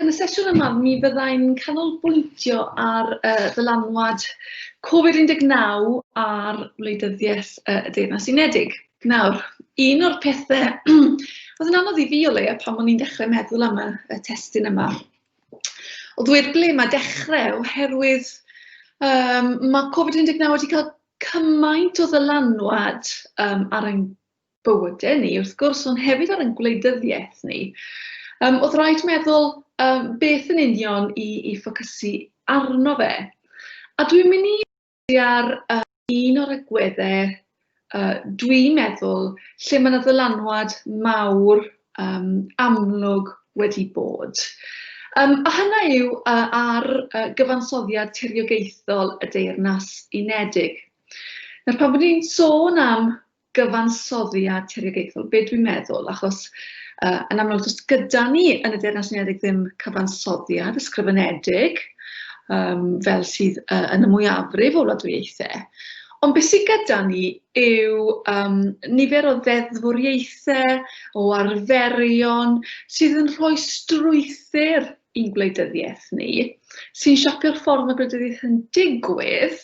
Yn y sesiwn yma, mi fyddai'n canolbwyntio ar ddylanwad Covid-19 ar Wleidyddiaeth y Deyrnas Unedig. Nawr, un o'r pethau oedd yn anodd I fi o leia pan o'n i'n dechrau meddwl am y testun yma. O ddweud ble mae dechrau oherwydd mae Covid-19 wedi cael cymaint o ddylanwad ar ein bywydau ni, wrth gwrs, ond hefyd ar ein gwleidyddiaeth ni. Oedd rhaid meddwl beth yn union I ffocysu arno fe. A dwi'n mynd I ar un o'r agweddau dwi'n meddwl lle mae yna ddylanwad mawr amlwg wedi bod. A hynna yw ar gyfansoddiad tiriogaethol y Deyrnas Unedig. Nawr pan bod ni'n sôn am gyfansoddiad tiriogaethol, beth dwi'n meddwl, achos yn amlwg does gyda ni yn y Deyrnas Unedig ddim cyfansoddiad ysgrifenedig, fel sydd yn y mwyafrif o wladwriaethau. Ond beth sydd gyda ni yw nifer o ddeddfwriaethau, o arferion sydd yn rhoi strwythyr i'n gwleidyddiaeth ni, sy'n siapio'r ffordd mae gwleidyddiaeth yn digwydd,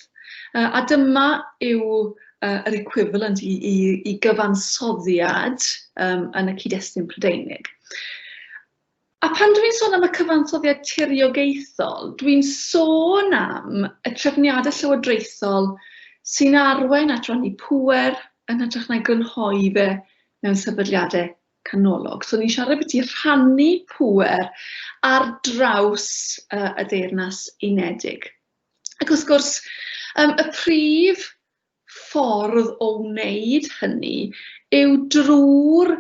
a dyma yw yr equivalent I gyfansoddiad yn y cyd-destun Prydeinig. A pan dwi'n sôn am y cyfansoddiad tiriogaethol, dwi'n sôn am y trefniadau llywodraethol sy'n arwain at rannu pŵer yn hytrach na'i grynhoi fe mewn sefydliadau canolog. So ni'n siarad beth I rhannu pŵer ar draws y Deyrnas Unedig. Ac wrth gwrs, y prif ffordd o wneud hynny yw drwy'r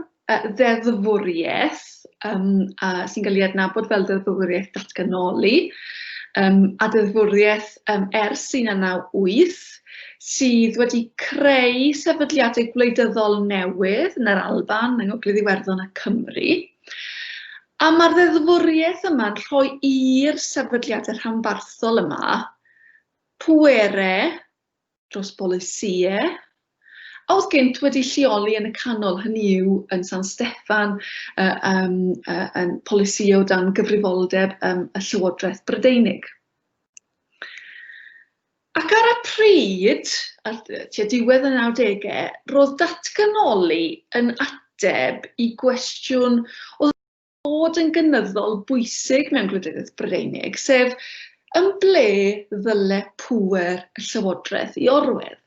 ddeddfwriaeth sy'n cael ei adnabod fel ddeddfwriaeth datganoli, a ddeddfwriaeth ers 1998 sydd wedi creu sefydliadau gwleidyddol newydd yn yr Alban, yng Ngogledd Iwerddon a Cymru. A mae'r ddeddfwriaeth yma'n rhoi i'r sefydliadau rhanbarthol yma pwerau dros bolisïau, a oedd gynt wedi lleoli yn y canol, hynny yw yn San Steffan, yn polisïo dan gyfrifoldeb y Llywodraeth Brydeinig. Ac ar y pryd, tua diwedd y 90au, roedd datganoli yn ateb I gwestiwn oedd bod yn gynyddol bwysig mewn gwleidyddiaeth Brydeinig, sef yn ble ddyle pŵer y Llywodraeth I orwedd.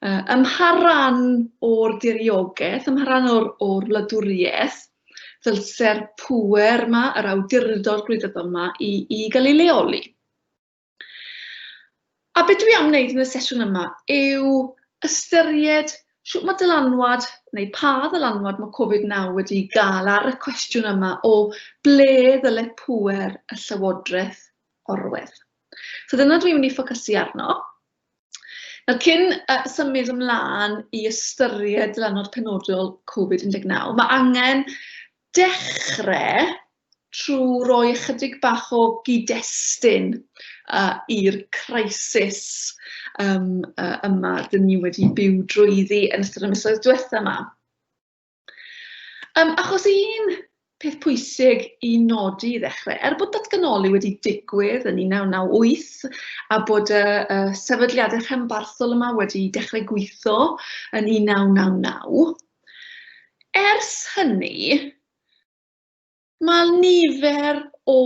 Ymharan o'r diriogaeth, ymharan o'r wladwriaeth, ddylse'r pŵer yma, yr awdurdod gwleidyddol yma I gael ei leoli. A beth dwi am wneud yn y sesiwn yma yw ystyried sut mae dylanwad, neu pa ddylanwad mae Covid-19 wedi gael ar y cwestiwn yma o ble ddyle pŵer y Llywodraeth orwedd. So dyna dwi'n mynd I ffocysu arno. Nawr cyn symud ymlaen I ystyried dylanwad penodol Covid-19, mae angen dechrau trwy roi ychydig bach o gyd-destun i'r crisis yma dyn ni wedi byw drwyddi yn ystod y misoedd diwethaf yma. Achos un peth pwysig I nodi I ddechrau, bod datganoli wedi digwydd yn 1998 a bod y sefydliadau rhanbarthol yma wedi dechrau gweithio yn 1999, ers hynny, mae nifer o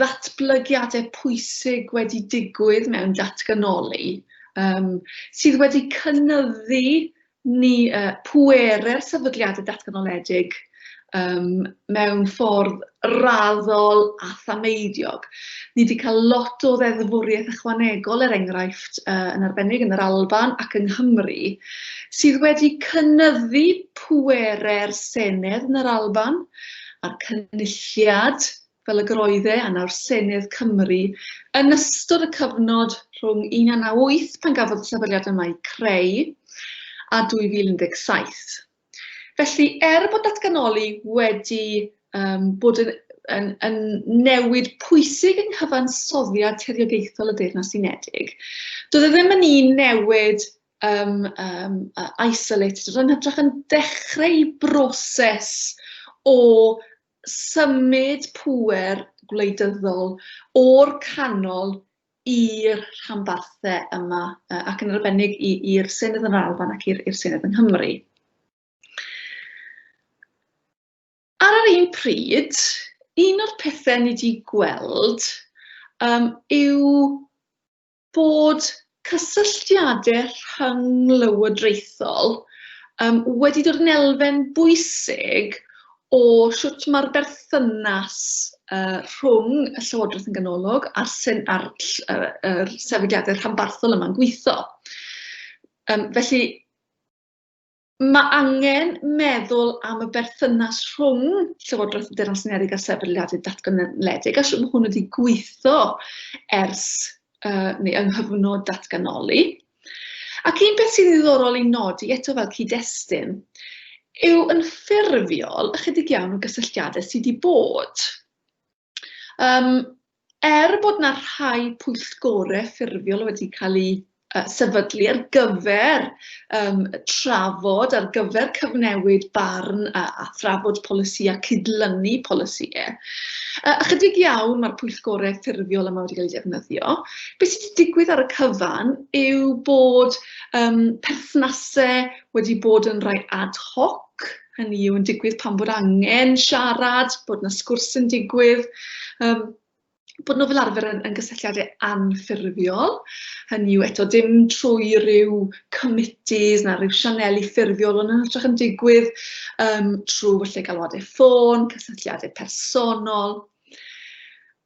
ddatblygiadau pwysig wedi digwydd mewn datganoli sydd wedi cynyddu pwerau'r sefydliadau datganoledig mewn ffordd raddol a thameidiog. Ni wedi cael lot o ddeddfwriaeth ychwanegol enghraifft yn arbennig yn yr Alban ac yng Nghymru sydd wedi cynyddu pwerau'r Senedd yn yr Alban a'r Cynulliad fel y groeddau a nawr Senedd Cymru yn ystod y cyfnod rhwng 1998 pan gafodd y sefydliad yma I creu a 2017. Felly, bod datganoli wedi bod yn newid pwysig yng nghyfansoddiad tiriogaethol y Deyrnas Unedig, doedd ddim yn un newid isolated, roedd yn hytrach yn dechrau broses o symud pŵer gwleidyddol o'r canol i'r rhanbarthau yma, ac yn arbennig i'r Senedd yn yr Alban ac i'r Senedd yng Nghymru. Ar yr un pryd, un o'r pethau ni wedi gweld yw bod cysylltiadau rhynglywodraethol wedi dod yn elfen bwysig o sut mae'r berthynas rhwng y Llywodraeth yn ganolog a'r sefydliadau rhanbarthol yma'n gweithio. Felly, mae angen meddwl am y berthynas rhwng Llywodraeth y Deyrnas Unedig a'r sefydliadau datganoledig, a sut mae hwn wedi gweithio ers neu yng nghyfnod datganoli. Ac un beth sydd ddiddorol i nodi, eto fel cyd-destun, yw yn ffurfiol ychydig iawn o gysylltiadau sydd wedi bod. Bod yna rhai pwyllgorau ffurfiol wedi cael eu sefydlu ar gyfer trafod, ar gyfer cyfnewid barn a thrafod polisi a cydlynu polisïau. Ychydig iawn mae'r pwyllgorau ffurfiol yma wedi cael eu defnyddio. Beth sydd wedi digwydd ar y cyfan yw bod perthnasau wedi bod yn rhai ad hoc, hynny yw yn digwydd pan bod angen siarad, bod yna sgwrs yn digwydd, bod nhw fel arfer yn gysylltiadau anffurfiol, hynny yw eto dim trwy ryw committees na ryw sianeli ffurfiol, ond yn hytrach yn digwydd trwy falle galwadau ffôn, cysylltiadau personol.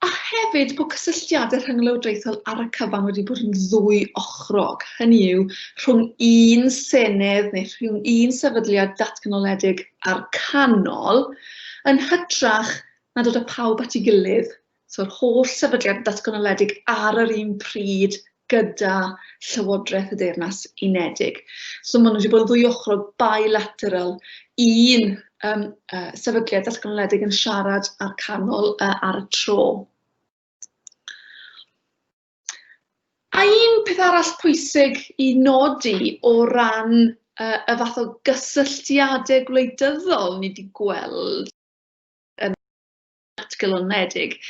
A hefyd bod cysylltiadau rhynglywodraethol ar y cyfan wedi bod yn ddwy ochrog, hynny yw rhwng un senedd neu rhwng un sefydliad datganoledig a'r canol, yn hytrach na dod â pawb at ei gilydd. So'r holl sefydliad datganoledig ar yr un pryd gyda Llywodraeth y Deyrnas Unedig. So maen nhw wedi bod yn ddwy ochrog bilateral, un sefydliad datganoledig yn siarad a'r canol ar y tro. A un peth arall pwysig i nodi o ran y fath o gysylltiadau gwleidyddol ni wedi gweld datganoledig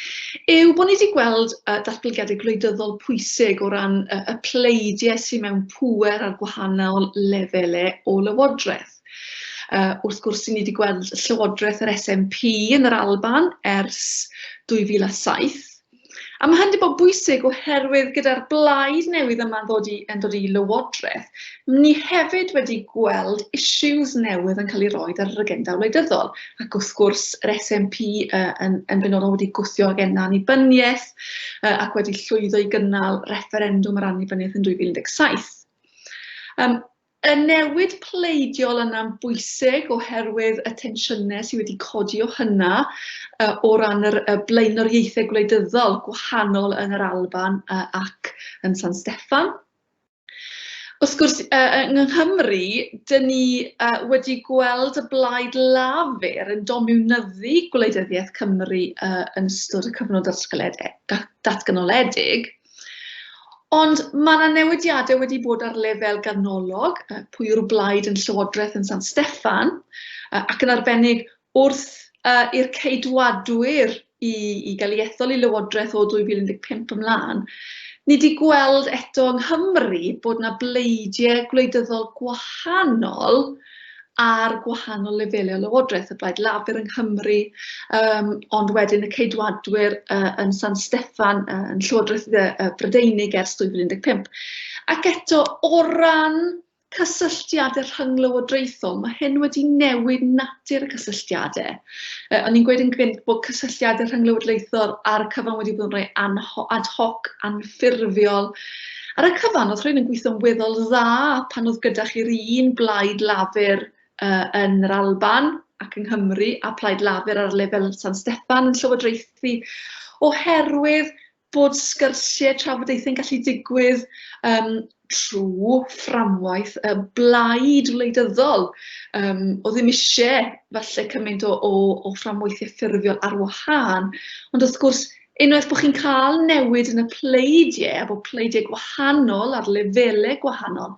yw bod ni wedi gweld datblygiadau gwleidyddol pwysig o ran y pleidiau sydd mewn pŵer ar gwahanol lefelau o lywodraeth. Wrth gwrs, ni wedi gweld Llywodraeth yr SNP yn yr Alban ers 2007. A mae hyn wedi bod bwysig oherwydd gyda'r blaid newydd yma yn dod i lywodraeth, ni hefyd wedi gweld issues newydd yn cael ei roi ar yr agenda wleidyddol. Ac wrth gwrs, yr SNP yn benodol wedi gwthio ag annibyniaeth ac wedi llwyddo i gynnal referendwm ar annibyniaeth yn 2017. Y newid pleidiol yna'n bwysig oherwydd y tensiynau sydd wedi codi o hynna o ran y blaenoriaethau gwleidyddol gwahanol yn yr Alban ac yn San Steffan. Wrth gwrs, yng Nghymru, dyn ni wedi gweld y blaid lafur yn domiwnyddu Gwleidyddiaeth Cymru yn ystod y cyfnod datganoledig. Ond mae yna newidiadau wedi bod ar lefel ganolog, pwy yw'r blaid yn Llywodraeth yn San Steffan, ac yn arbennig wrth i'r ceidwadwyr i gael ei ethol i Lywodraeth o 2015 ymlaen. Ni wedi gweld eto yng Nghymru bod yna bleidiau gwleidyddol gwahanol ar gwahanol lefelau o lywodraeth, y blaid lafur yng Nghymru, ond wedyn y ceidwadwyr yn San Steffan yn Llywodraeth Brydeinig ers 2015. Ac eto, o ran cysylltiadau rhynglywodraethol, mae hyn wedi newid natur y cysylltiadau. O'n i'n gweud yn gynt bod cysylltiadau rhynglywodraethol ar y cyfan wedi bod yn rhoi ad hoc, anffurfiol. Ar y cyfan, oedd rhywun yn gweithio'n weddol dda pan oedd gyda chi'r un blaid lafur yn yr Alban ac yng Nghymru a plaid lafur ar lefel San Steffan yn llywodraethu oherwydd bod sgyrsiau trafodaethau'n gallu digwydd trwy fframwaith y blaid wleidyddol. O ddim eisiau falle cymaint o fframwaithiau ffurfiol ar wahân, ond wrth gwrs, unwaith bod chi'n cael newid yn y pleidiau, a bod pleidiau gwahanol ar lefelau gwahanol,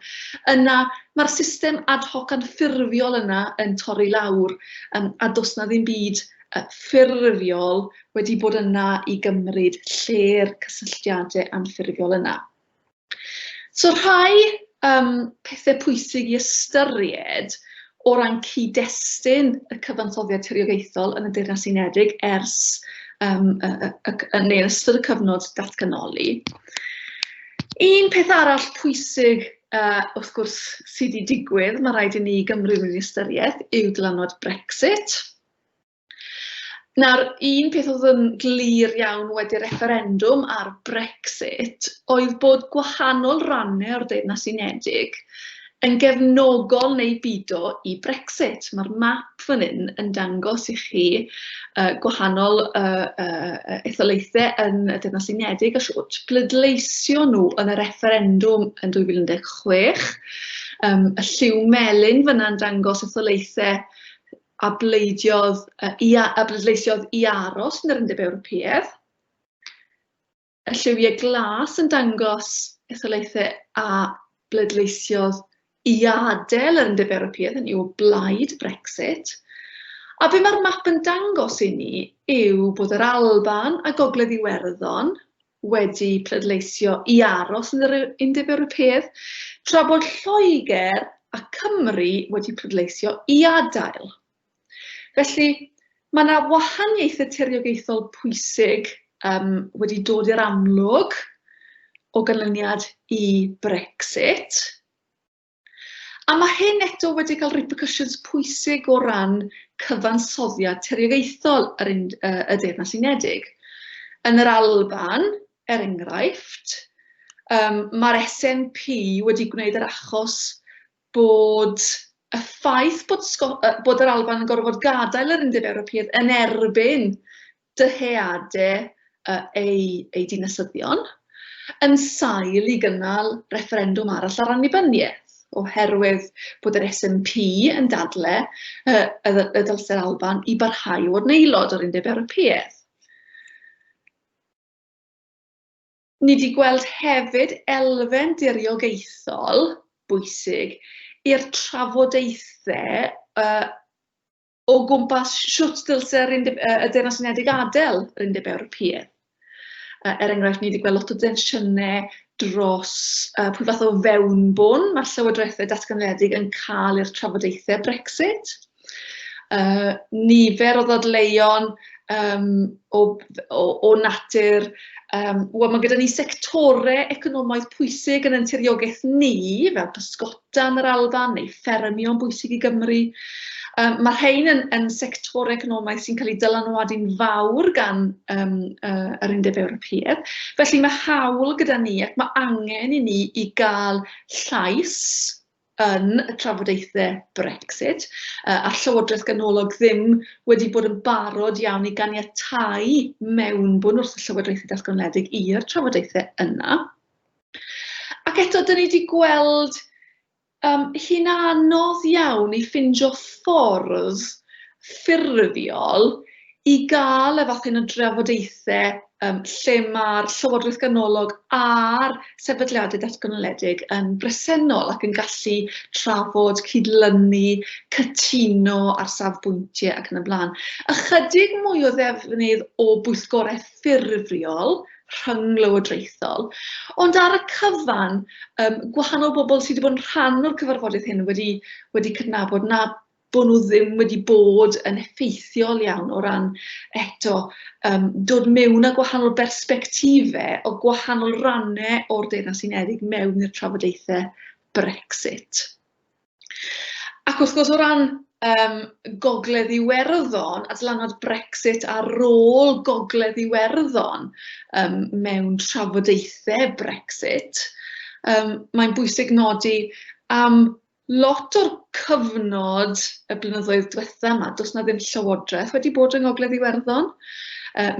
yna mae'r system ad hoc anffurfiol yna yn torri lawr, a does na ddim byd ffurfiol wedi bod yna i gymryd lle'r cysylltiadau anffurfiol yna. So rhai pethau pwysig i ystyried o ran cyd-destun y cyfansoddiad tiriogaethol yn y Deyrnas Unedig ers yn ystod y cyfnod datganoli. Un peth arall pwysig wrth gwrs sydd wedi digwydd, mae rhaid i ni Gymru mewn ystyried, yw dylanwad Brexit. Nawr, un peth oedd yn glir iawn wedi'r referendwm ar Brexit oedd bod gwahanol rannau o'r Deyrnas Unedig yn gefnogol neu bido i Brexit. Mae'r map fan hyn yn dangos i chi gwahanol etholaethau yn y Deyrnas Unedig a siwt bleidleisio nhw yn y referendwm yn 2016. Y lliw melyn fyna'n dangos etholaethau a bleidleisio i aros yn yr Undeb Ewropeaidd. Y lliwiau glas yn dangos etholaethau a bleidleisio i adael yr Undeb Ewropeaidd, hynny yw blaid Brexit. A be mae'r map yn dangos i ni yw bod yr Alban a Gogledd Iwerddon wedi pleidleisio i aros yn yr Undeb Ewropeaidd, tra bod Lloegr a Cymru wedi pleidleisio i adael. Felly, mae yna wahaniaethau tiriogaethol pwysig wedi dod i'r amlwg o ganlyniad i Brexit. A mae hyn eto wedi cael repercussions pwysig o ran cyfansoddiad tiriogaethol y Deyrnas Unedig. Yn yr Alban, enghraifft, mae'r SNP wedi gwneud yr achos bod y ffaith bod yr Alban yn gorfod gadael yr Undeb Ewropeaidd yn erbyn dyheadau ei dinasyddion yn sail i gynnal referendwm arall ar annibyniaeth, oherwydd bod yr SNP yn dadlau y dylse'r Alban i barhau o'r neilod o'r Undeb Ewropeaidd. Ni wedi gweld hefyd elfen diriogaethol bwysig i'r trafodaethau o gwmpas siwt dylse'r Deyrnas Unedig adael yr Undeb Ewropeaidd. Enghraifft, ni wedi gweld lot o densiynau dros pwy fath o fewnbwn mae'r llywodraethau datganoledig yn cael i'r trafodaethau Brexit. Nifer o ddadleuon o natur, mae gyda ni sectorau economaidd pwysig yn tiriogaeth ni, fel pysgota yn yr Alban neu ffermio'n bwysig i Gymru. Mae rhain yn sectorau economaidd sy'n cael ei dylanwadu'n fawr gan yr Undeb Ewropeaidd. Felly mae hawl gyda ni ac mae angen i ni i gael llais yn y trafodaethau Brexit. A'r Llywodraeth Ganolog ddim wedi bod yn barod iawn i ganiatáu mewnbwn wrth y Llywodraethau Datganoledig i'r trafodaethau yna. Ac eto, dyn ni wedi gweld hi'n anodd iawn i ffindio ffordd ffurfiol i gael y fath hyn o drafodaethau lle mae'r Llywodraeth Ganolog a'r sefydliadau datganoledig yn bresennol ac yn gallu trafod, cydlynu, cytuno ar safbwyntiau ac yn y blaen. Ychydig mwy o ddefnydd o bwyllgorau ffurfiol rhynglywodraethol, ond ar y cyfan, gwahanol bobl sydd wedi bod yn rhan o'r cyfarfodydd hyn wedi cydnabod na bod nhw ddim wedi bod yn effeithiol iawn o ran eto dod mewn â gwahanol bersbectifau o gwahanol rannau o'r Deyrnas Unedig mewn i'r trafodaethau Brexit. Ac wrth gwrs o ran Gogledd Iwerddon, a dylanwad Brexit ar ôl Gogledd Iwerddon mewn trafodaethau Brexit, mae'n bwysig nodi am lot o'r cyfnod y blynyddoedd diwethaf yma, does na ddim llywodraeth wedi bod yng Ngogledd Iwerddon.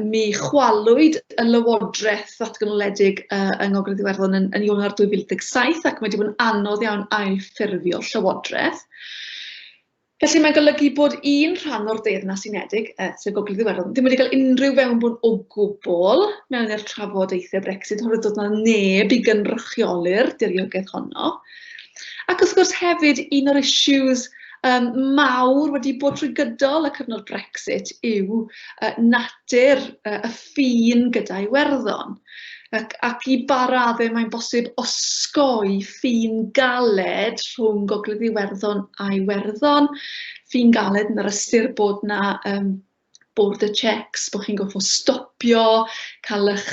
Mi chwalwyd y lywodraeth ddatganoledig yng Ngogledd Iwerddon yn Ionawr 2017 ac mae wedi bod yn anodd iawn ailffurfio llywodraeth. Felly mae'n golygu bod un rhan o'r Deyrnas Unedig, sef Gogledd Iwerddon, ddim wedi cael unrhyw fewnbwn o gwbl mewn i'r trafodaethau Brexit, oherwydd doedd na neb i gynrychioli'r diriogaeth honno. Ac wrth gwrs hefyd, un o'r issues mawr wedi bod trwy gydol y cyfnod Brexit yw natur y ffin gyda Iwerddon. Ac I ba raddau mae'n bosib osgoi ffin galed rhwng Gogledd Iwerddon a Iwerddon. Ffin galed yn yr ystyr bod na border checks, bod chi'n gorfod stopio, cael eich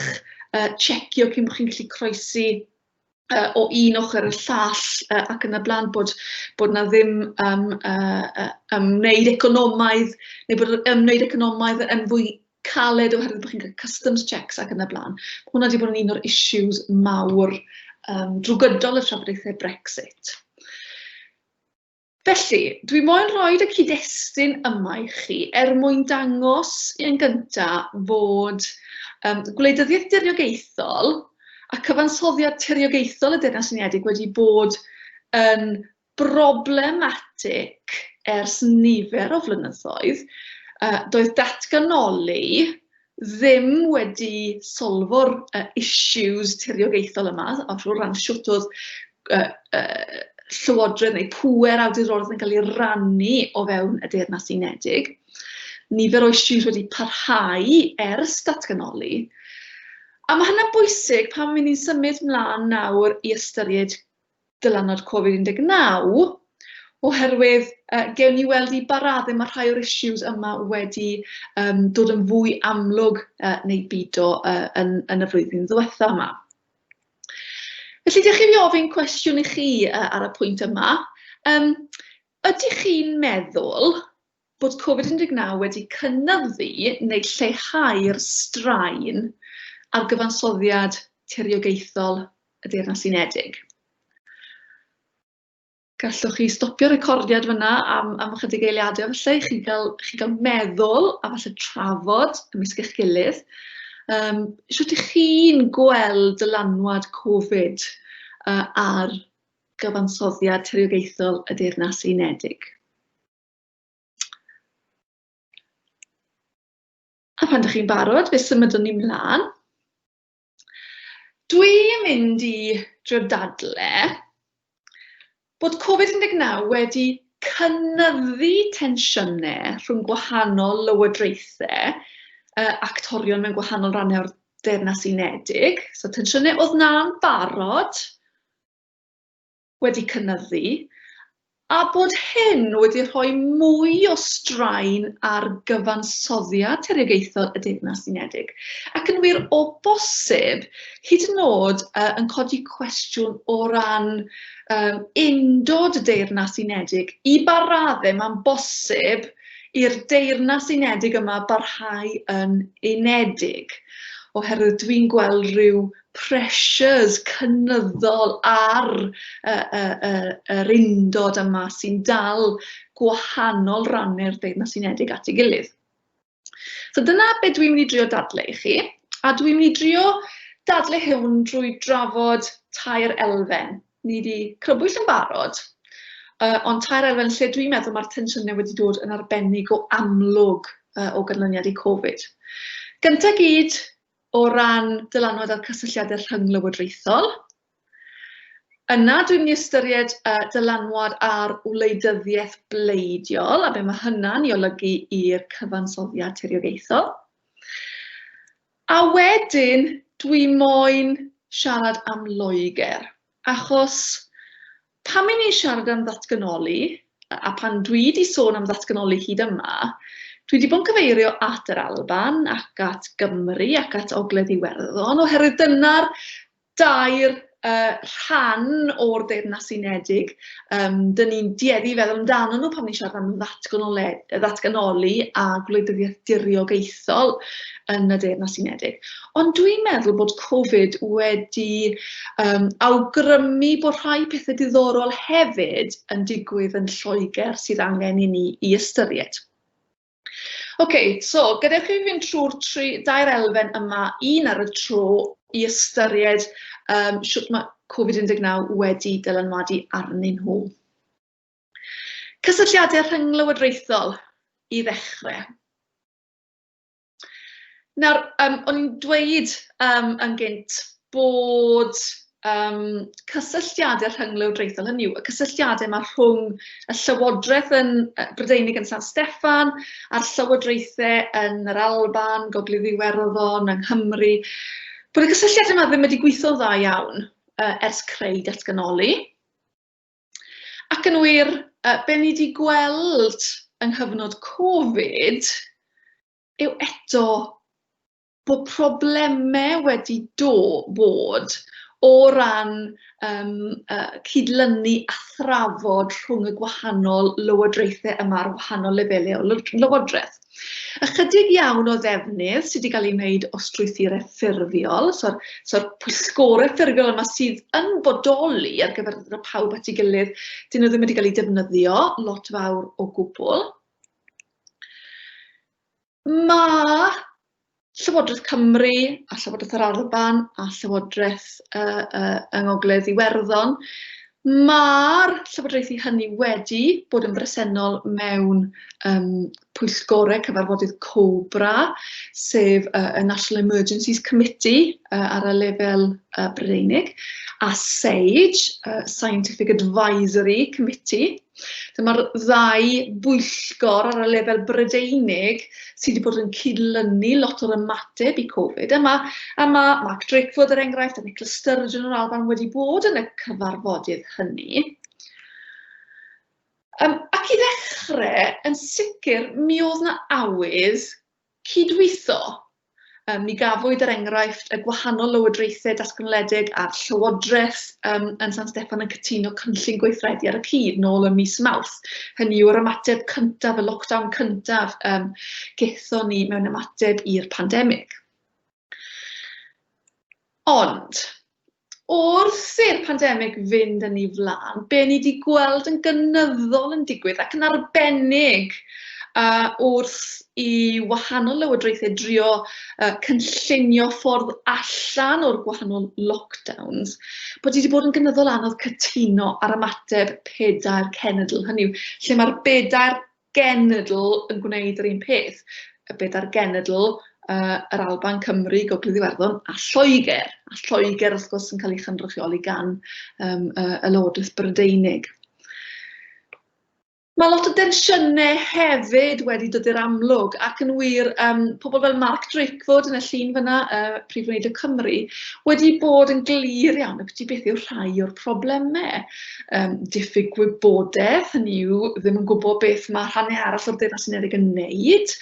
checio cyn bod chi'n gallu croesi o un ochr y llall ac yn y blaen bod na ddim ymwneud economaidd neu bod ymwneud economaidd yn fwy caled oherwydd bod chi'n cael customs checks ac yn y blaen. Hwna wedi bod yn un o'r issues mawr drwy gydol y trafodaethau Brexit. Felly, dwi moyn rhoi y cyd-destun yma I chi mwyn dangos yn gyntaf fod gwleidyddiaeth diriogaethol a cyfansoddiad tiriogaethol y Deyrnas Unedig wedi bod yn problematic ers nifer o flynyddoedd. Doedd datganoli ddim wedi solfo'r issues tiriogaethol yma, o ran siwt oedd llywodraeth neu pŵer awdurdodol yn cael ei rannu o fewn y Deyrnas Unedig. Nifer o issues wedi parhau ers datganoli. A mae hynna bwysig pan mynd ni'n symud mlaen nawr I ystyried dylanwad Covid-19, oherwydd gewn ni weld I ba raddau mae rhai o'r issues yma wedi dod yn fwy amlwg neu bido yn y flwyddyn ddiwetha yma. Felly, diolch I fi ofyn cwestiwn I chi ar y pwynt yma. Ydych chi'n meddwl bod Covid-19 wedi cynyddu neu lleihau'r straen ar gyfansoddiad tiriogaethol y Deyrnas Unedig? Gallwch chi stopio recordiad fyna am ychydig eiliadau felly, chi gael meddwl a falle trafod ymysg eich gilydd. Sut ych chi'n gweld dylanwad Covid ar gyfansoddiad tiriogaethol y Deyrnas Unedig? A pan ydych chi'n barod, fe symudwn ni mlaen. Dwi'n mynd I drio dadle bod Covid-19 wedi cynyddu tensiynau rhwng gwahanol lywodraethau, actorion mewn gwahanol rannau o'r Deyrnas Unedig. So tensiynau oedd na'n barod wedi cynyddu, a bod hyn wedi rhoi mwy o straen ar gyfansoddiad tiriogaethol y Deyrnas Unedig. Ac yn wir o bosib, hyd yn oed yn codi cwestiwn o ran undod y Deyrnas Unedig. I ba raddau mae'n bosib i'r Deyrnas Unedig yma barhau yn unedig. Oherwydd dwi'n gweld rhyw pressures cynyddol ar yr undod yma sy'n dal gwahanol rannau'r Deyrnas Unedig at ei gilydd. So dyna beth dwi'n mynd I drio dadle I chi, a dwi'n mynd I drio dadle hwn drwy drafod tair elfen. Ni wedi crybwyll yn barod, ond tair elfen lle dwi'n meddwl mae'r tensiynau wedi dod yn arbennig o amlwg o ganlyniad I Covid. Gyntaf gyd, o ran dylanwad ar cysylltiadau rhynglywodraethol. Yna dwi'n mynd I ystyried dylanwad ar wleidyddiaeth bleidiol, a be mae hynna'n I olygu i'r cyfansoddiad tiriogaethol. A wedyn, dwi moyn siarad am Loegr, achos pan mynd ni'n siarad am ddatganoli, a pan dwi wedi sôn am ddatganoli hyd yma, dwi wedi bod yn cyfeirio at yr Alban ac at Gymru ac at Ogledd Iwerddon, oherwydd dyna'r dair rhan o'r Deyrnas Unedig. Dyn ni'n dueddu feddwl amdano nhw pan ni'n siarad am ddatganoli a gwleidyddiaeth diriogaethol yn y Deyrnas Unedig. Ond dwi'n meddwl bod Covid wedi awgrymu bod rhai pethau diddorol hefyd yn digwydd yn Lloegr sydd angen I ni I ystyried. So, gadewch chi fynd trwy'r dair elfen yma, un ar y tro I ystyried sut mae Covid-19 wedi dylanwadu arnyn nhw. Cysylltiadau rhynglywodraethol I ddechrau. Nawr, o'n i'n dweud yn gynt bod cysylltiadau rhynglwywodraethol, hynny yw, y cysylltiadau yma rhwng y Llywodraeth yn Brydeinig yn San Steffan a'r Llywodraethau yn yr Alban, Gogledd Iwerddon, yng Nghymru, bod y cysylltiadau yma ddim wedi gweithio'n dda iawn ers creu datganoli. Ac yn wir, be ni wedi gweld yng nghyfnod Covid yw eto bod problemau wedi bod o ran cydlynu a thrafod rhwng y gwahanol lywodraethau yma ar wahanol lefelau o lywodraeth. Ychydig iawn o ddefnydd sydd wedi cael ei wneud o strwythurau ffurfiol, so'r pwysgorau ffurfiol yma sydd yn bodoli ar gyfer pawb at ei gilydd, dyn nhw ddim wedi cael ei defnyddio, lot fawr o gwbl. Mae Llywodraeth Cymru a Llywodraeth yr Alban a Llywodraeth yng Ngogledd Iwerddon, mae'r llywodraethu hynny wedi bod yn bresennol mewn pwysgorau cyfarfodydd COBRA, sef y National Emergencies Committee ar y lefel Brydeinig, a SAGE, Scientific Advisory Committee. Dyma'r ddau bwyllgor ar y lefel Brydeinig sydd wedi bod yn cydlynu lot o'r ymateb i Covid. A mae Mark Drakeford, er enghraifft, a Nicholas Sturgeon o'r Alban wedi bod yn y cyfarfodydd hynny. Ac i ddechrau, yn sicr, mi oedd yna awydd cydweithio. Mi gafwyd er enghraifft y gwahanol lywodraethau datganoledig a'r Llywodraeth yn San Steffan yn cytuno cynllun gweithredu ar y cyd nôl ym mis Mawrth. Hynny yw'r ymateb cyntaf, y lockdown cyntaf gaethon ni mewn ymateb i'r pandemig. Ond, wrth i'r pandemig fynd yn ei flaen, be ni wedi gweld yn gynyddol yn digwydd ac yn arbennig wrth i wahanol lywodraethau drio cynllunio ffordd allan o'r gwahanol lockdowns, bod wedi bod yn gynyddol anodd cytuno ar ymateb pedair cenedl. Hynny yw, lle mae'r bedair genedl yn gwneud yr un peth. Y bedair genedl, yr Alban, Cymru, Gogledd Iwerddon a Lloegr. A Lloegr, wrth gwrs, yn cael ei chynrychioli gan y Lywodraeth Brydeinig. Mae lot o densiynau hefyd wedi dod i'r amlwg ac yn wir, pobl fel Mark Drakeford yn y llun fyna, Prifysgol Cymru, wedi bod yn glir iawn y beth yw rhai o'r problemau. Diffyg gwybodaeth, hynny yw ddim yn gwybod beth mae rhannau arall o'r Deyrnas Unedig yn wneud.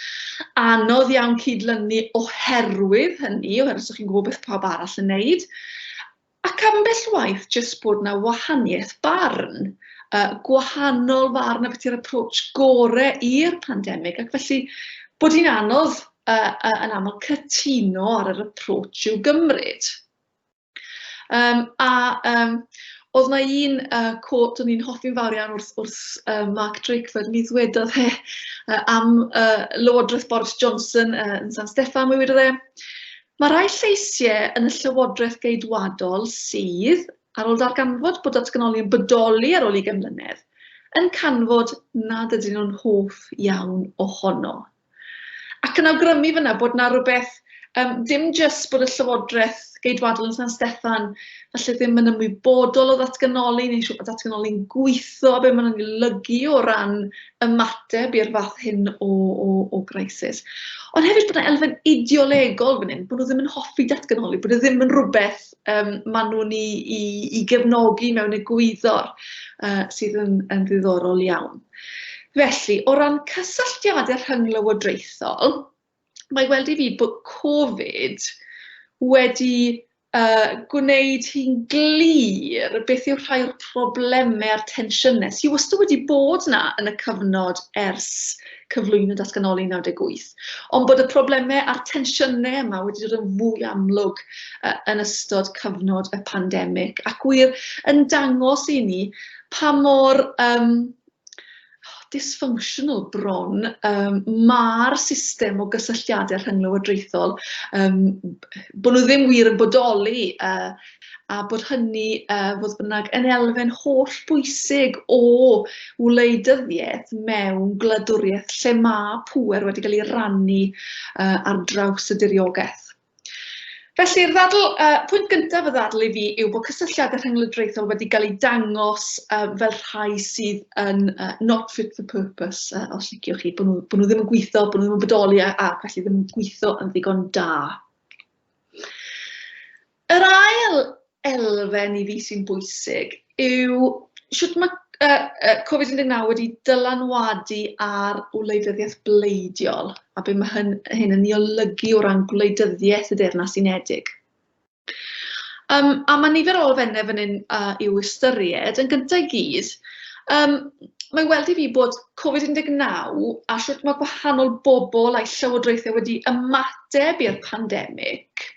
Anodd iawn cydlynu oherwydd hynny, oherwydd os chi'n gwybod beth pawb arall yn wneud. Ac ambell waith jyst bod yna wahaniaeth barn. Gwahanol farn a beth yw'r approach gorau i'r pandemig, ac felly bod hi'n anodd yn aml cytuno ar yr approach i'w gymryd. Oedd yna un quote o'n i'n hoffi'n fawr iawn wrth Mark Drakeford, mi ddwedodd am Lywodraeth Boris Johnson yn San Steffan, mi wedodd mae rai lleisiau yn y Llywodraeth Geidwadol sydd, ar ôl darganfod bod datganoli yn bodoli ar ôl 20 mlynedd, yn canfod nad ydyn nhw'n hoff iawn ohono. Ac yn awgrymu fyna bod yna rhywbeth, dim jyst bod y Llywodraeth Geidwadol yn San Steffan falle ddim yn ymwybodol o ddatganoli, neu siŵr bod datganoli'n gweithio, be maen nhw'n golygu o ran ymateb i'r fath hyn o crisis. Ond hefyd bod yna elfen ideolegol fan hyn, bod nhw ddim yn hoffi datganoli, bod nhw ddim yn rhywbeth maen nhw'n i gefnogi mewn egwyddor sydd yn ddiddorol iawn. Felly, o ran cysylltiadau rhynglywodraethol, mae gweld i fi bod Covid wedi gwneud hi'n glir beth yw rhai o'r problemau a'r tensiynau sydd wastad wedi bod yna yn y cyfnod ers cyflwyniad datganoli 98, ond bod y problemau a'r tensiynau yma wedi dod yn fwy amlwg yn ystod cyfnod y pandemig, ac wir yn dangos i ni pa mor dysfunctional bron mae'r system o gysylltiadau rhynglywodraethol, bod nhw ddim wir yn bodoli a bod hynny fodd bynnag yn elfen holl bwysig o wleidyddiaeth mewn gwladwriaeth lle mae pŵer wedi cael ei rannu ar draws y diriogaeth. Felly'r pwynt gyntaf y ddadl I fi yw bod cysylltiadau rhyngwladolaethol wedi cael ei dangos fel rhai sydd yn not fit for purpose, os liciwch chi, bod nhw ddim yn gweithio, bod nhw ddim yn bodoli a felly ddim yn gweithio yn ddigon da. Yr ail elfen I fi sy'n bwysig yw sut mae Covid-19 wedi dylanwadu ar wleidyddiaeth bleidiol, a be mae hyn yn ei olygu o ran gwleidyddiaeth y Deyrnas Unedig. A mae nifer o elfennau fan hyn i'w ystyried. Yn gyntaf I gyd, mae weld I fi bod Covid-19 a sut mae gwahanol bobl a'i llywodraethau wedi ymateb i'r pandemig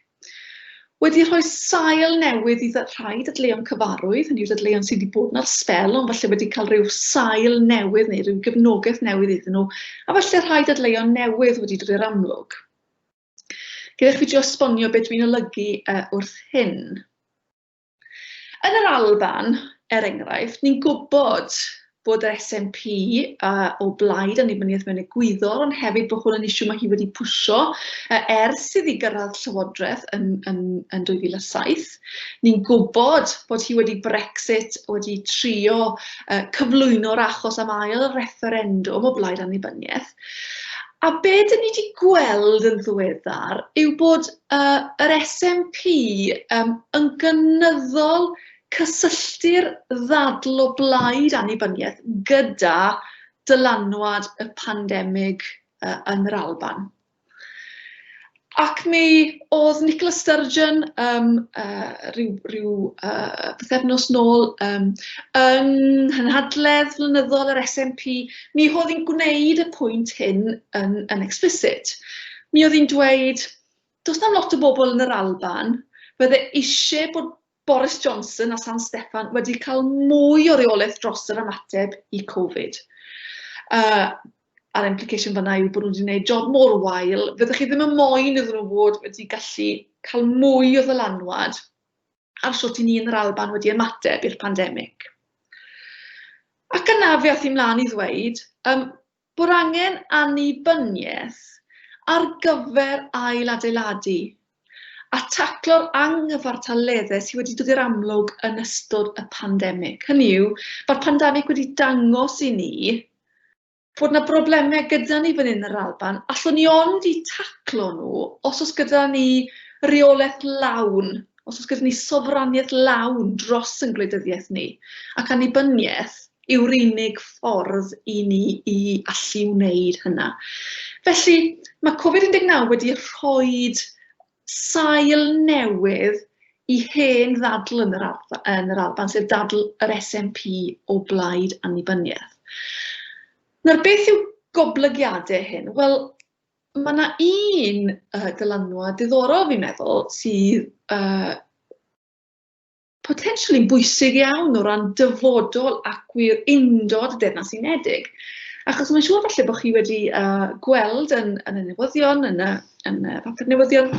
wedi rhoi sail newydd I rhai dadleuon cyfarwydd, hynny yw dadleuon sydd wedi bod yna'r sbel, ond falle wedi cael rhyw sail newydd neu rhyw gefnogaeth newydd iddyn nhw, a falle rhai dadleuon newydd wedi dod i'r amlwg. Gyda chi drio esbonio beth dwi'n olygu wrth hyn. Yn yr Alban, enghraifft, ni'n gwybod bod yr SNP o blaid annibyniaeth mewn egwyddor, ond hefyd bod hwn yn isiw mae hi wedi pwysio ers iddi gyrraedd llywodraeth yn 2007. Ni'n gwybod bod hi wedi Brexit wedi trio cyflwyno'r achos am ail referendwm o blaid annibyniaeth. A be dyn ni wedi gweld yn ddiweddar yw bod yr SNP yn gynyddol cysylltu'r ddadl o blaid annibyniaeth gyda dylanwad y pandemig yn yr Alban. Ac mi oedd Nicola Sturgeon rhyw bythefnos nôl yng nghenhadledd flynyddol yr SNP, mi oedd hi'n gwneud y pwynt hyn yn explicit. Mi oedd hi'n dweud, does na lot o bobl yn yr Alban, fydde eisiau bod Boris Johnson a San Steffan wedi cael mwy o reolaeth dros yr ymateb I Covid. A'r implication fanna yw bod nhw wedi gwneud job mor wael, fyddwch chi ddim yn moyn iddyn nhw fod wedi gallu cael mwy o ddylanwad ar sut I ni yn yr Alban wedi ymateb i'r pandemig. Ac yna fe ath I mlaen I ddweud bod angen annibyniaeth ar gyfer ail-adeiladu a taclo'r anghyfartaleddau sydd wedi dod i'r amlwg yn ystod y pandemig. Hynny yw, mae'r pandemig wedi dangos I ni bod yna broblemau gyda ni fan hyn yn yr Alban, allwn ni ond I taclo nhw os oes gyda ni reolaeth lawn, os oes gyda ni sofraniaeth lawn dros yn gwleidyddiaeth ni, ac annibyniaeth yw'r unig ffordd I ni I allu wneud hynna. Felly, mae Covid-19 wedi rhoi sail newydd I hen ddadl yn yr Alban, sef dadl yr SNP o blaid annibyniaeth. Nawr, beth yw goblygiadau hyn? Wel, mae yna un dylanwad diddorol fi'n meddwl sydd potentially bwysig iawn o ran dyfodol ac wir undod y Deyrnas Unedig. Achos mae'n siŵr falle bod chi wedi gweld yn y newyddion, yn y papur newyddion,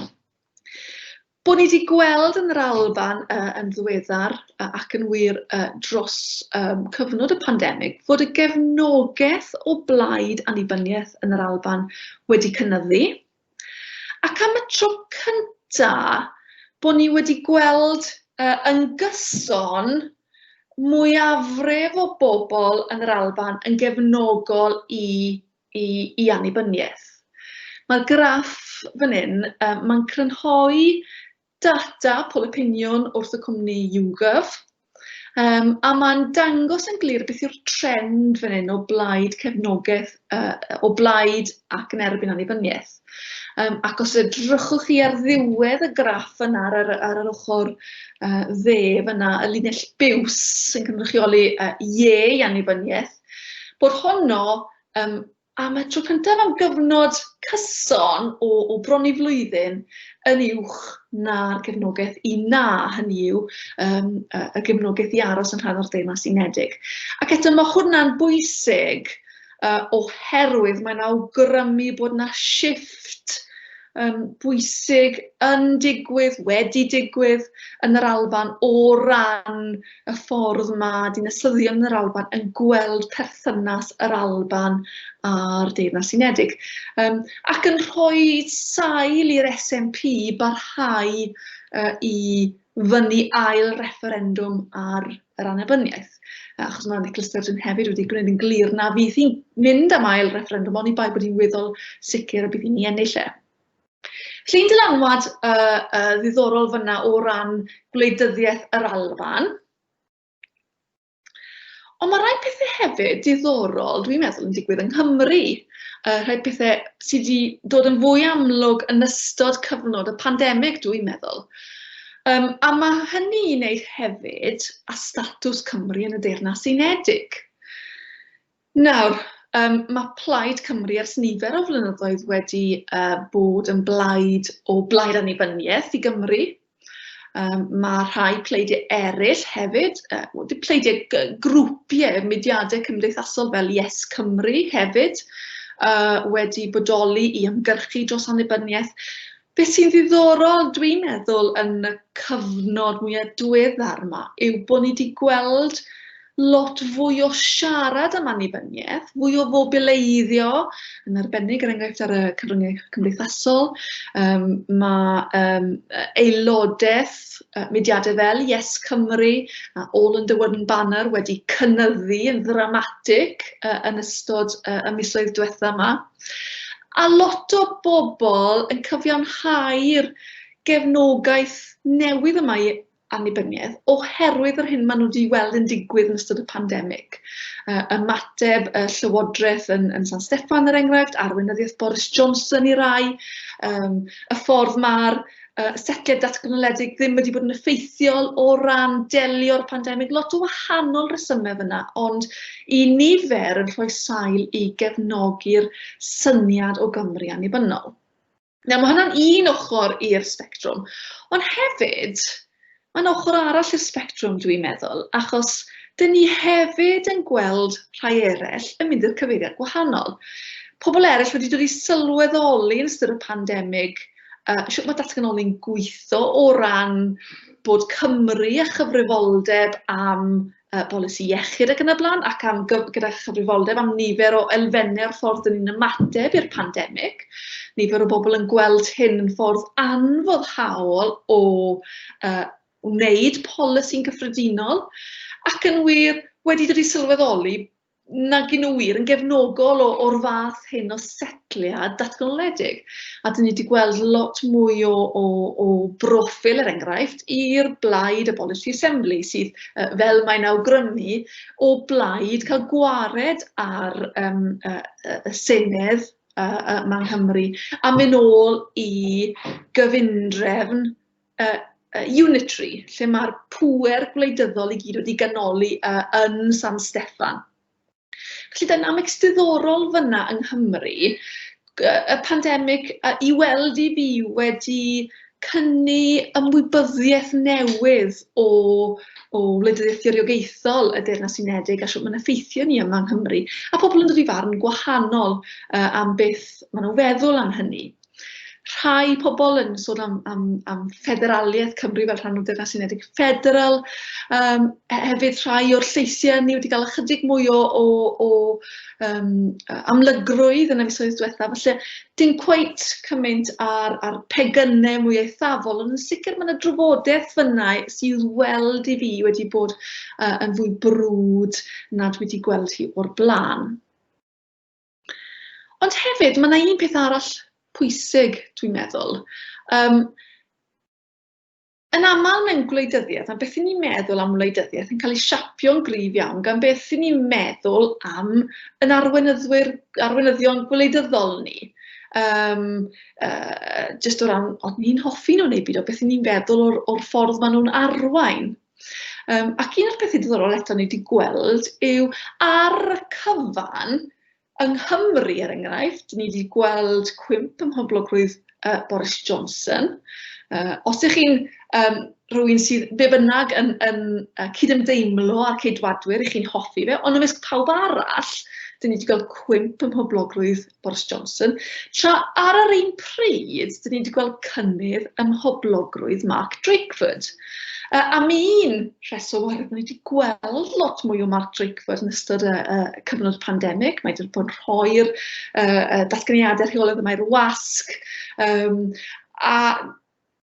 bod ni wedi gweld yn yr Alban yn ddiweddar ac yn wir dros cyfnod y pandemig fod y gefnogaeth o blaid annibyniaeth yn yr Alban wedi cynyddu. Ac am y tro cyntaf bod ni wedi gweld yn gyson mwyafrif o bobl yn yr Alban yn gefnogol I annibyniaeth. Mae'r graff fan hyn, mae'n crynhoi data poll opinion wrth y cwmni YouGov, a mae'n dangos yn glir beth yw'r trend fan hyn o blaid cefnogaeth, o blaid ac yn erbyn annibyniaeth. Ac os edrychwch chi ar ddiwedd y graff yna ar yr ochr dde fyna, y linell biws sy'n cynrychioli ie I annibyniaeth, bod honno am y tro cyntaf am gyfnod cyson o bron I flwyddyn yn uwch na'r gefnogaeth I na, hynny yw y gefnogaeth I aros yn rhan o'r Deyrnas Unedig. Ac eto mae hwnna'n bwysig oherwydd mae'n awgrymu bod yna shifft bwysig yn digwydd, wedi digwydd yn yr Alban o ran y ffordd mae dinasyddion yn yr Alban yn gweld perthynas yr Alban a'r Deyrnas Unedig. Ac yn rhoi sail i'r SNP barhau i fyny ail referendwm ar yr annibyniaeth. Achos mae Nicholas Sturgeon hefyd wedi gwneud yn glir na fydd hi'n mynd am ail referendwm, ond i bai bod hi'n weddol sicr a bydd hi'n ennill e. Felly'n dylanwad ddiddorol fyna o ran gwleidyddiaeth yr Alban. Ond mae rai pethau hefyd diddorol, dwi'n meddwl, yn digwydd yng Nghymru. Rhai pethau sydd wedi dod yn fwy amlwg yn ystod cyfnod y pandemig, dwi'n meddwl. A mae hynny i wneud hefyd â statws Cymru yn y Deyrnas Unedig. Nawr, mae Plaid Cymru ers nifer o flynyddoedd wedi bod yn blaid o blaid annibyniaeth i Gymru. Mae rhai pleidiau eraill hefyd, pleidiau grwpiau mudiadau cymdeithasol fel Yes Cymru hefyd, wedi bodoli i ymgyrchu dros annibyniaeth. Beth sy'n ddiddorol, dwi'n meddwl, yn y cyfnod mwyaf diweddar yma, yw bod ni wedi gweld lot fwy o siarad am annibyniaeth, fwy o fobileiddio, yn arbennig er enghraifft ar y cyfryngau cymdeithasol. Mae aelodaeth mudiadau fel Yes Cymru a All Under One Banner wedi cynyddu yn ddramatig yn ystod y misoedd diwethaf yma. A lot o bobl yn cyfiawnhau'r gefnogaeth newydd yma i annibyniaeth oherwydd yr hyn maen nhw wedi weld yn digwydd yn ystod y pandemig. Ymateb y Llywodraeth yn San Steffan er enghraifft, arweinyddiaeth Boris Johnson i rai, y ffordd mae'r setliad datganoledig ddim wedi bod yn effeithiol o ran delio'r pandemig, lot o wahanol resymau fyna, ond i nifer yn rhoi sail i gefnogi'r syniad o Gymru annibynnol. Nawr, mae hwnna'n un ochr i'r sbectrwm, ond hefyd, mae'n ochr arall i'r sbectrwm dwi'n meddwl, achos dyn ni hefyd yn gweld rhai eraill yn mynd i'r cyfeiriad gwahanol. Pobl eraill wedi dod i sylweddoli yn ystod y pandemig sut mae datganoli'n gweithio o ran bod Cymru a chyfrifoldeb am bolisi iechyd ac yn y blaen, ac gyda chyfrifoldeb am nifer o elfennau'r ffordd yn ni'n ymateb i'r pandemig. Nifer o bobl yn gweld hyn yn ffordd anfoddhaol o wneud polisi'n gyffredinol, ac yn wir wedi dod i sylweddoli nag yn wir yn gefnogol o'r fath hyn o setliad datganoledig. A dyn ni wedi gweld lot mwy o broffil er enghraifft i'r blaid y Policy Assembly sydd fel mae'n awgrymu o blaid cael gwared ar y Senedd yma yng Nghymru a mynd ôl i gyfundrefn unitary, lle mae'r pŵer gwleidyddol i gyd wedi ganoli yn San Steffan. Felly dynamics diddorol fyna yng Nghymru, y pandemig i weld i fi wedi cynnu ymwybyddiaeth newydd o wleidyddiaeth diriogaethol y Deyrnas Unedig a sut mae'n effeithio ni yma yng Nghymru, a pobl yn dod i farn gwahanol am beth maen nhw'n feddwl am hynny. Rhai pobl yn sôn am ffederaliaeth Cymru fel rhan o'r Deyrnas Unedig federal, hefyd rhai o'r lleisiau ni wedi cael ychydig mwy o amlygrwydd yn y misoedd diwethaf, felly dim cweit cymaint ar pegynau mwy eithafol, ond yn sicr mae yna drafodaeth fyna sydd weld i fi wedi bod yn fwy brwd nad wedi gweld hi o'r blaen. Ond hefyd, mae yna un peth arall pwysig, dwi'n meddwl. Yn aml mewn gwleidyddiaeth, a beth i ni'n meddwl am wleidyddiaeth yn cael ei siapio'n gryf iawn gan beth i ni'n meddwl am yn arweinyddion gwleidyddol ni. Jyst o ran, oedd ni'n hoffi nhw neu byd o beth i ni'n feddwl o'r ffordd maen nhw'n arwain. Ac un o'r pethau diddorol eto ni wedi gweld yw ar y cyfan, yng Nghymru, er enghraifft, ni wedi gweld cwymp ym mhoblogrwydd Boris Johnson. Os ydych chi'n rhywun sydd be bynnag yn cydymdeimlo a'r ceidwadwyr, ych chi'n hoffi fe, ond ymysg pawb arall, dyn ni wedi gweld cwymp ym mhoblogrwydd Boris Johnson, tra ar yr un pryd, dyn ni wedi gweld cynnydd ym mhoblogrwydd Mark Drakeford. Am un rheswm oherwydd ni wedi gweld lot mwy o Mark Drakeford yn ystod y cyfnod pandemig. Mae wedi bod yn rhoi'r datganiadau rheolaidd yma i'r wasg. A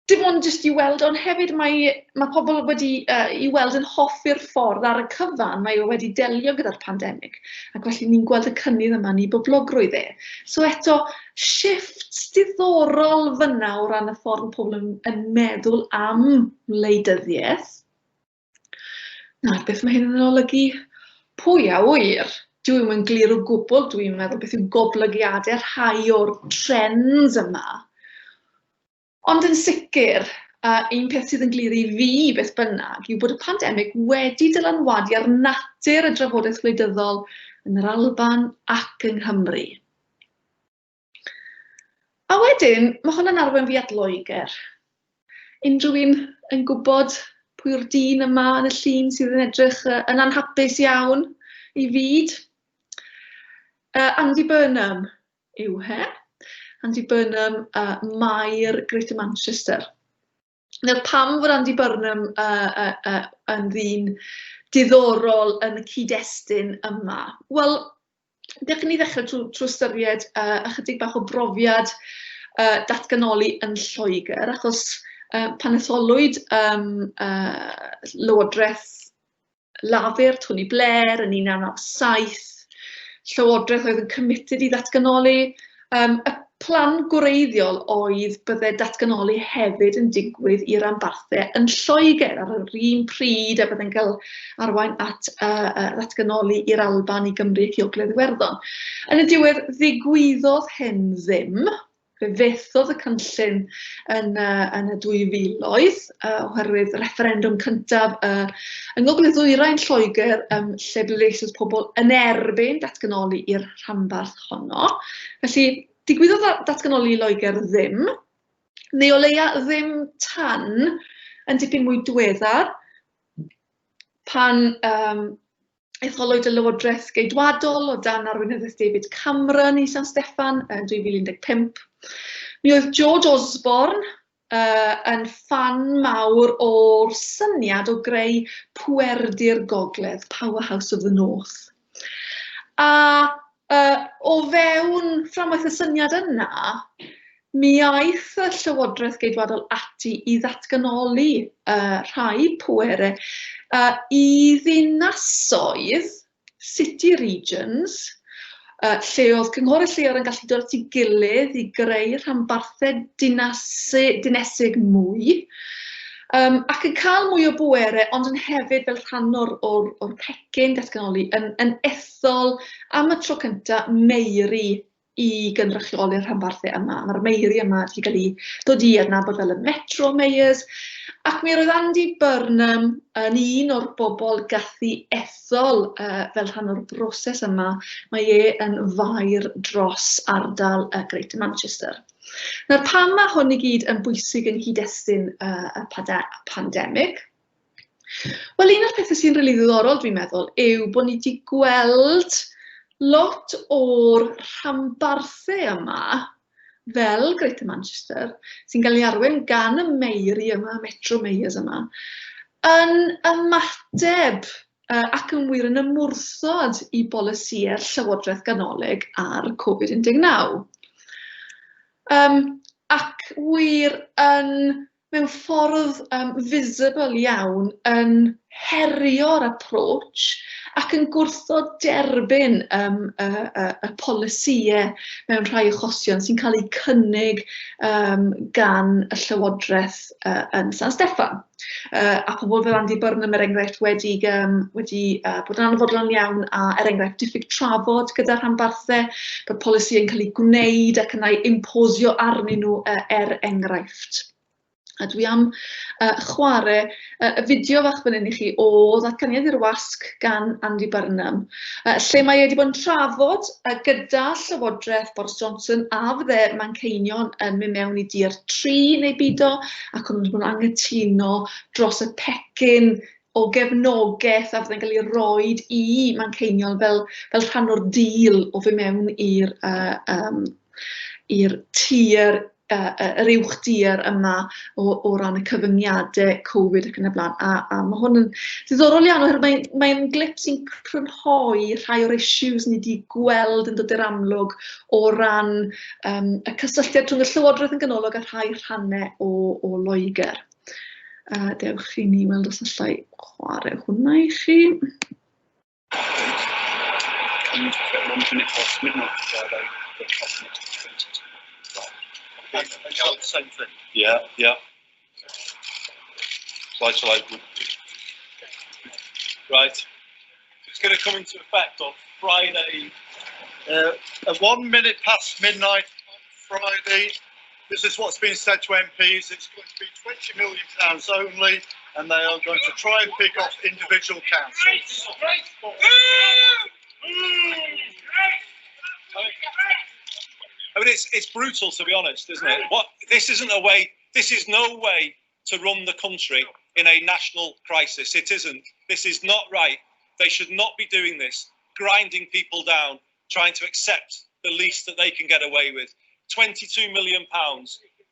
dim ond jyst i weld, ond hefyd mae pobl wedi i weld yn hoffi'r ffordd ar y cyfan mae wedi delio gyda'r pandemig. Ac felly ni'n gweld y cynnydd yma ni boblogrwydd e. So eto, shifts diddorol fyna o ran y ffordd mae pobl yn meddwl am wleidyddiaeth. Nawr, beth mae hyn yn olygu? Pwy a wyr? Dwi'n yn glir o gwbl, dwi'n meddwl beth yw goblygiadau rhai o'r trends yma. Ond yn sicr, un peth sydd yn glir i fi beth bynnag yw bod y pandemig wedi dylanwadu ar natur y drafodaeth gwleidyddol yn yr Alban ac yng Nghymru. A wedyn, mae hwn yn arwain fi at Loegr. Unrhyw un yn gwybod pwy'r dyn yma yn y llun sydd yn edrych yn anhapus iawn i fyd? Andy Burnham yw he. Andy Burnham, Mair Greater Manchester. Nawr, pam fod Andy Burnham yn ddyn diddorol yn y cyd-destun yma? Wel, dechrau ni ddechrau trwy ystyried ychydig bach o brofiad datganoli yn Lloegr, achos pan etholwyd Lywodraeth Lafur, Tony Blair, yn 1997, Llywodraeth oedd yn committed i ddatganoli. Y plan gwreiddiol oedd bydde datganoli hefyd yn digwydd i'r rhanbarthau yn Lloegr ar yr un pryd a bydde'n cael arwain at ddatganoli i'r Alban i Gymru ac i Ogledd Iwerddon. Yn y diwedd, ddigwyddodd hyn ddim. Fe fethodd y cynllun yn y 2000 oherwydd referendwm cyntaf yng Ngogledd-ddwyrain Lloegr lle blesodd pobl yn erbyn datganoli i'r rhanbarth honno. Felly, digwyddodd datganoli Loegr ddim, neu o leia ddim tan yn dipyn mwy diweddar pan etholwyd y Lywodraeth Geidwadol o dan arweinyddiaeth David Cameron i San Steffan yn 2015. Mi oedd George Osborne yn ffan mawr o'r syniad o greu pwerdi'r Gogledd, Powerhouse of the North. A o fewn fframwaith y syniad yna, mi aeth y Llywodraeth Geidwadol ati i ddatganoli rhai pwerau i ddinasoedd, city regions, lle oedd cynghorydd lleol yn gallu dod at ei gilydd i greu rhanbarthau dinesig mwy, ac yn cael mwy o bwerau, ond yn hefyd fel rhan o'r pecyn datganoli yn ethol am y tro cyntaf meiri i gynrychioli'r rhanbarthau yma. Mae'r meiri yma wedi cael ei ddod i adnabod fel y Metro Mayors, ac mi roedd Andy Burnham yn un o'r bobl gathi ethol fel rhan o'r broses yma. Mae e yn fair dros ardal Greater Manchester. Nawr, pam mae hwn i gyd yn bwysig yn cyd-destun y pandemig? Wel, un o'r pethau sy'n rili ddiddorol, dwi'n meddwl, yw bod ni wedi gweld lot o'r rhanbarthau yma, fel Greater Manchester, sy'n cael ei arwain gan y meiri yma, Metro Mayors yma, yn ymateb ac yn wir yn ymwrthod i bolisïau'r Llywodraeth Ganolig ar Covid-19. Ac wir mewn ffordd visible iawn yn herio'r approach ac yn gwrthod derbyn y polisïau mewn rhai achosion sy'n cael eu cynnig gan y Llywodraeth yn San Steffan. A pobl fel Andy Burnham, er enghraifft, wedi bod yn anfodlon iawn a er enghraifft diffyg trafod gyda'r rhanbarthau, bod polisi yn cael ei gwneud ac yna imposio arnyn nhw er enghraifft. A dwi am chwarae y fideo fach fan hyn i chi o ddatganiad i'r wasg gan Andy Burnham, lle mae wedi bod yn trafod gyda Llywodraeth Boris Johnson a fydde Manceinion yn mynd mewn i dir 3 neu bido, ac o'n nhw'n anghytuno dros y pecyn o gefnogaeth a fyddai'n cael ei roi i Manceinion fel rhan o'r deal o fy mewn i'r tir, yr uwch dir yma o ran y cyfyngiadau Covid ac yn y blaen. A mae hwn yn ddiddorol iawn oherwydd mae'n glip sy'n crynhoi rhai o'r issues ni wedi gweld yn dod i'r amlwg o ran y cysylltiad rhwng y Llywodraeth yn ganolog a rhai rhannau o Loegr. Dewch i ni weld os allai chwarae hwnna i chi. Same thing. Yeah. Shall I? Right. It's going to come into effect on Friday, at 1 minute past midnight on Friday. This is what's been said to MPs. It's going to be £20 million only, and they are going to try and pick off individual councils. I mean, it's brutal, to be honest, isn't it? This is no way to run the country in a national crisis. It isn't. This is not right. They should not be doing this, grinding people down, trying to accept the least that they can get away with. £22 million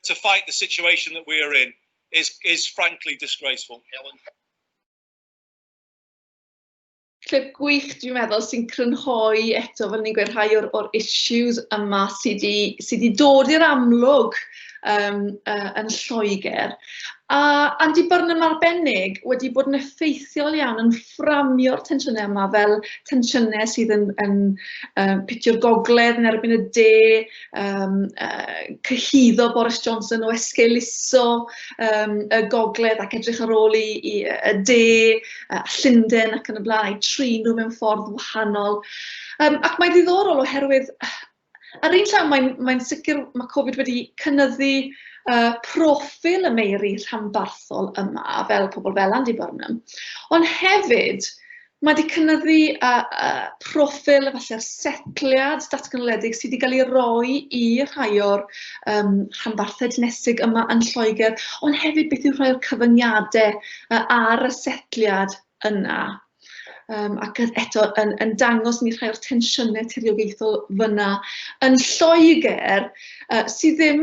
to fight the situation that we are in is frankly disgraceful. Clip gwych, dwi'n meddwl, sy'n crynhoi eto, fel ni'n gweud, rhai o'r issues yma sydd wedi dod i'r amlwg yn Lloegr. A Burnham arbennig wedi bod yn effeithiol iawn yn fframio'r tensiynau yma fel tensiynau sydd yn pitio'r gogledd yn erbyn y de, cyhyddo Boris Johnson o esgeuluso y gogledd ac edrych ar ôl i y de, Llundain ac yn y blaen, trin nhw mewn ffordd wahanol. Ac mae'n ddiddorol oherwydd, ar un llaw mae'n sicr mae Covid wedi cynyddu proffil y meiri rhanbarthol yma fel pobl fel Burnham, ond hefyd mae wedi cynyddu proffil efallai'r setliad datganoledig sydd wedi cael ei roi i rhai o'r rhanbarthau dinesig yma yn Lloegr, ond hefyd beth yw rhai o'r cyfyngiadau ar y setliad yna. Ac eto yn dangos ni rhai o'r tensiynau tiriogaethol fyna yn Lloegr sydd ddim,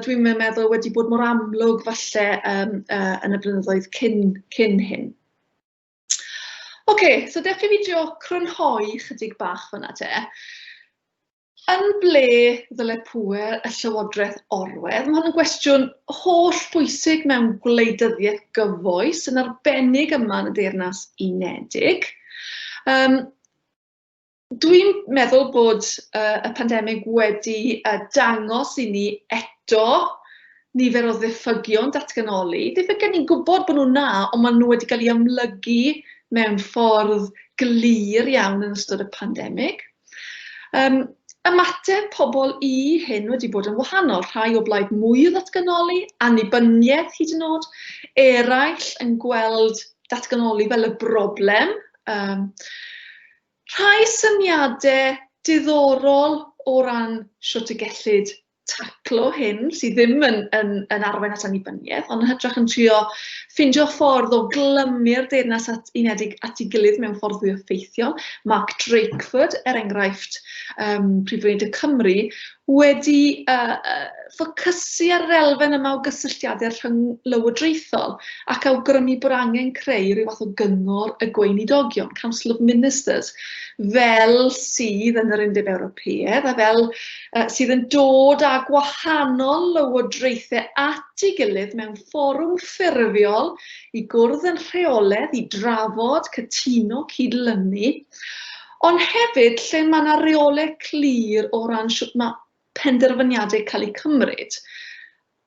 dwi'n meddwl, wedi bod mor amlwg falle yn y blynyddoedd cyn hyn. So dewch i fi drio crynhoi chydig bach fyna te. Yn ble ddyle pŵer y Llywodraeth Orwedd? Mae hwn yn gwestiwn holl bwysig mewn gwleidyddiaeth gyfoes, yn arbennig yma yn y Deyrnas Unedig. Dwi'n meddwl bod y pandemig wedi dangos i ni eto nifer o ddiffygion datganoli. Diffygion ni'n gwybod bod nhw na, ond maen nhw wedi cael ei amlygu mewn ffordd glir iawn yn ystod y pandemig. Ymateb pobl i hyn wedi bod yn wahanol. Rhai o blaid mwy o ddatganoli, annibyniaeth hyd yn oed, eraill yn gweld datganoli fel y broblem. Rhai syniadau diddorol o ran shwt y gellid taclo hyn, sydd ddim yn arwain at annibyniaeth, ond yn hytrach yn trio ffindio ffordd o glymu'r Deyrnas Unedig at ei gilydd mewn ffordd fwy effeithiol. Mark Drakeford, enghraifft Prifysgol Cymru, wedi ffocysu ar yr elfen yma o gysylltiadau rhynglywodraethol ac awgrymu bod angen creu rhyw fath o gyngor y gweinidogion, Council of Ministers, fel sydd yn yr Undeb Ewropeaidd a fel sydd yn dod â gwahanol lywodraethau at ei gilydd mewn fforwm ffurfiol i gwrdd yn rheolaidd, i drafod, cytuno, cydlynu, ond hefyd lle mae yna reolau clir o ran shwt mae penderfyniadau cael eu cymryd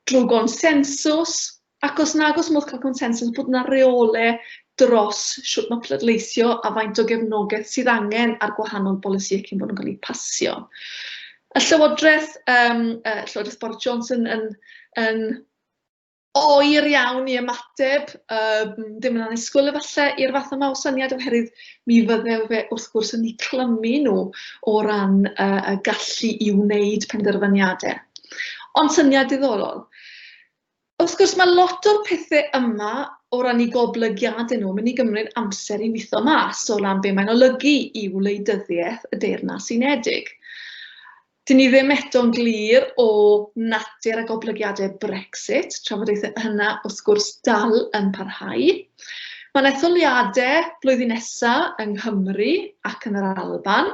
drwy gonsensws, ac os nag oes modd cael consensws bod yna reolau dros shwt mae pleidleisio a faint o gefnogaeth sydd angen ar gwahanol bolisïau cyn bod nhw'n cael eu pasio. Y Llywodraeth Boris Johnson yn oer iawn i ymateb, ddim yn annisgwyl efallai i'r fath yma o syniad oherwydd mi fyddai fe wrth gwrs yn ei clymu nhw o ran y gallu i wneud penderfyniadau. Ond syniad diddorol. Wrth gwrs mae lot o'r pethau yma o ran I goblygiadau nhw, mynd I gymryd amser I weithio mas o ran be mae'n olygu I wleidyddiaeth y Deyrnas Unedig. Dyn ni ddim eto'n glir o natur a goblygiadau Brexit, trafodaethau hynna wrth gwrs dal yn parhau. Mae'n etholiadau blwyddyn nesaf yng Nghymru ac yn yr Alban.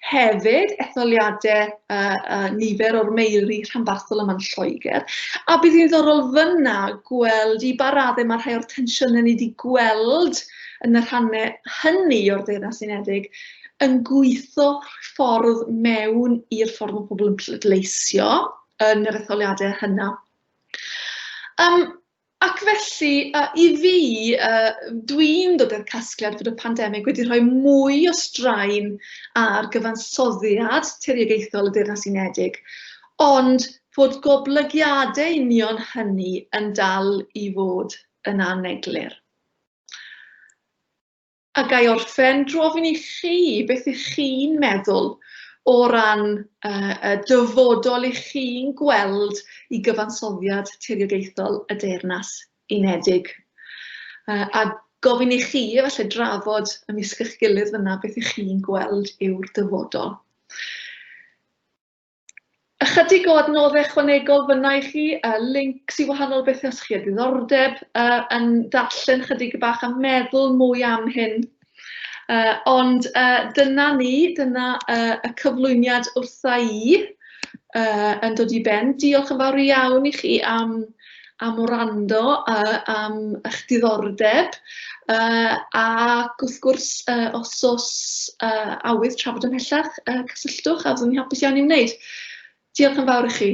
Hefyd, etholiadau nifer o'r meiri rhanbarthol yma'n Lloegr. A bydd hi'n ddiddorol fyna gweld I ba raddau mae rhai o'r tensiynau ni wedi gweld yn y rhannau hynny o'r Deyrnas Unedig yn gweithio ffordd mewn i'r ffordd mae pobl yn pleidleisio yn yr etholiadau hynna. Ac felly, I fi, dwi'n dod i'r casgliad fod y pandemig wedi rhoi mwy o straen ar gyfansoddiad tiriogaethol y Deyrnas Unedig, ond fod goblygiadau union hynny yn dal I fod yn aneglur. A gai orffen drofyn I chi, beth ych chi'n meddwl o ran dyfodol ych chi'n gweld I gyfansoddiad tiriogaethol y Deyrnas Unedig. A gofyn I chi, efallai drafod ymysg eich gilydd fyna, beth ych chi'n gweld yw'r dyfodol. Ychydig o adnoddau ychwanegol fyna I chi, link sy'n wahanol beth os chi a diddordeb yn darllen chydig bach a meddwl mwy am hyn. Ond dyna ni, dyna y cyflwyniad wrtha I yn dod I ben. Diolch yn fawr iawn I chi am wrando, am eich diddordeb. Ac wrth gwrs, os oes awydd trafod ymhellach, cysylltwch a fyddwn ni'n hapus iawn I wneud. Diolch yn fawr I chi.